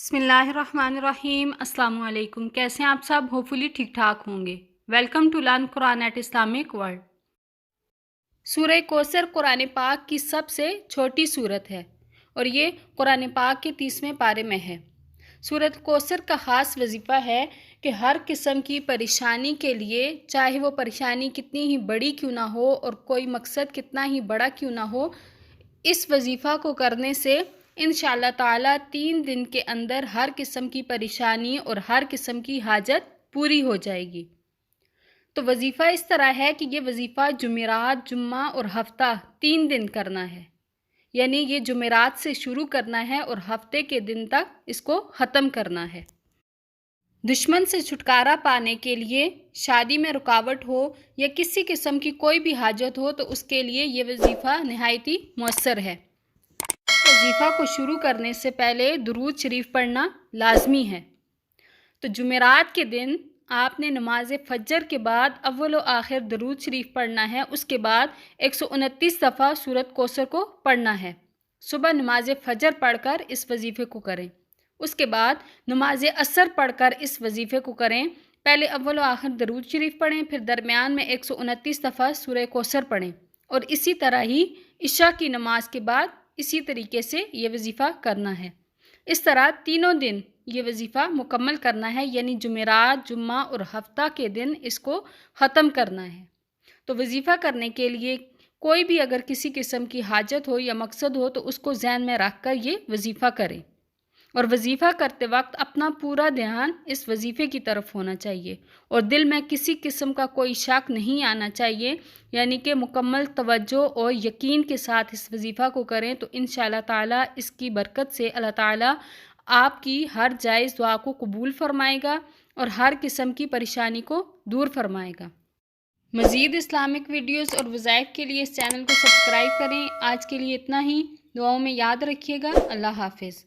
بسم اللہ الرحمن الرحیم۔ السلام علیکم، کیسے ہیں آپ سب؟ ہوپفلی ٹھیک ٹھاک ہوں گے۔ Welcome to learn Quran at Islamic world. Surah Kausar قرآن پاک کی سب سے چھوٹی سورت ہے اور یہ قرآن پاک کے 30ویں پارے میں ہے۔ سورۃ کوثر کا خاص وظیفہ ہے کہ ہر قسم کی پریشانی کے لیے، چاہے وہ پریشانی کتنی ہی بڑی کیوں نہ ہو اور کوئی مقصد کتنا ہی بڑا کیوں نہ ہو، اس وظیفہ کو کرنے سے انشاءاللہ تعالیٰ 3 دن کے اندر ہر قسم کی پریشانی اور ہر قسم کی حاجت پوری ہو جائے گی۔ تو وظیفہ اس طرح ہے کہ یہ وظیفہ جمعرات، جمعہ اور ہفتہ 3 دن کرنا ہے، یعنی یہ جمعرات سے شروع کرنا ہے اور ہفتے کے دن تک اس کو ختم کرنا ہے۔ دشمن سے چھٹکارا پانے کے لیے، شادی میں رکاوٹ ہو یا کسی قسم کی کوئی بھی حاجت ہو تو اس کے لیے یہ وظیفہ نہایت ہی مؤثر ہے۔ وظیفہ کو شروع کرنے سے پہلے درود شریف پڑھنا لازمی ہے۔ تو جمعرات کے دن آپ نے نماز فجر کے بعد اول و آخر درود شریف پڑھنا ہے، اس کے بعد 129 دفعہ سورۃ کوثر کو پڑھنا ہے۔ صبح نماز فجر پڑھ کر اس وظیفے کو کریں، اس کے بعد نماز عصر پڑھ کر اس وظیفے کو کریں۔ پہلے اول و آخر درود شریف پڑھیں، پھر درمیان میں 129 دفعہ سورہ کوثر پڑھیں اور اسی طرح ہی عشاء کی نماز کے بعد اسی طریقے سے یہ وظیفہ کرنا ہے۔ اس طرح تینوں دن یہ وظیفہ مکمل کرنا ہے، یعنی جمعرات، جمعہ اور ہفتہ کے دن اس کو ختم کرنا ہے۔ تو وظیفہ کرنے کے لیے کوئی بھی اگر کسی قسم کی حاجت ہو یا مقصد ہو تو اس کو ذہن میں رکھ کر یہ وظیفہ کریں، اور وظیفہ کرتے وقت اپنا پورا دھیان اس وظیفے کی طرف ہونا چاہیے اور دل میں کسی قسم کا کوئی شک نہیں آنا چاہیے، یعنی کہ مکمل توجہ اور یقین کے ساتھ اس وظیفہ کو کریں تو انشاءاللہ تعالیٰ اس کی برکت سے اللہ تعالیٰ آپ کی ہر جائز دعا کو قبول فرمائے گا اور ہر قسم کی پریشانی کو دور فرمائے گا۔ مزید اسلامک ویڈیوز اور وظائف کے لیے اس چینل کو سبسکرائب کریں۔ آج کے لیے اتنا ہی، دعاؤں میں یاد رکھیے گا۔ اللہ حافظ۔